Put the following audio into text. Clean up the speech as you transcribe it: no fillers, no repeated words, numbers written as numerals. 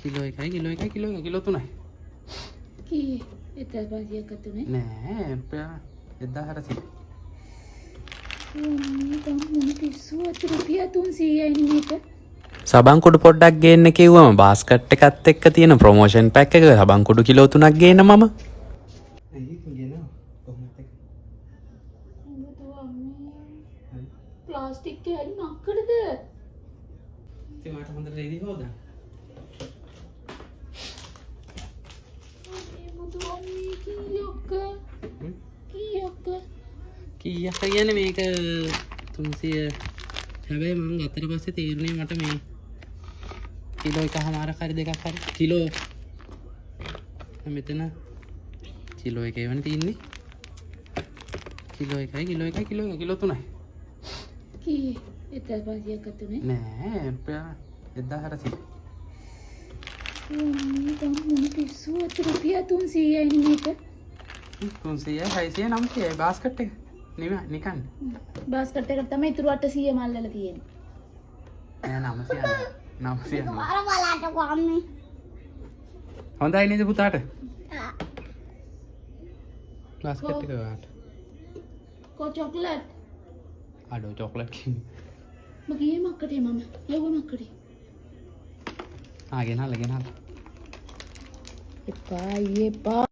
Kilo 1යි kilo 1යි kilo 1 kilo 3යි. කී 1500ක් තුනේ. නෑ 1400. මේ තම මොන පිස්සුවද රුපියල් 300යි මේක. සබන් කුඩු පොඩ්ඩක් ගේන්න කිව්වම බාස්කට් එකත් එක්ක තියෙන ප්‍රොමෝෂන් පැක් එක සබන් කුඩු කිලෝ 3ක් ගේන්න මම. ඇයි කියනවා කොහොමද ඒක? ප්ලාස්ටික් කෑලි මක්කටද? ඉතින් මට හොඳට රෙදි හොදා. කීයක් කියන්නේ මේක 300. හැබැයි මම ගත්තට පස්සේ තීරණේ මට මේ කිලෝ එකමාරක් හරි දෙකක් හරි කිලෝ මෙතන කිලෝ 1 වෙන තියෙන්නේ. කිලෝ 1යි කිලෝ 1යි කිලෝ 1 කිලෝ 3යි. කී 1500ක් තුනේ. නෑ 1400. මේ තම මොන පිස්සුවද රුපියල් 300යි මේක. 300යි 600යි 900යි බාස්කට් එක. නිකන්. බාස්කට් එකට තමයි ඉතුරු 800 මල්ලලා තියෙන්නේ. නෑ 900 900. අර බලන්න කොහොමද? හොඳයි නේද පුතාට? බාස්කට් එක ගාට. කො චොක්ලට්. අඩෝ චොක්ලට් කිව්වේ. මගේ මක්කටේ මම. යවුව මක්කටේ. ගෙනහල්ලා. එපා ඊයේ පා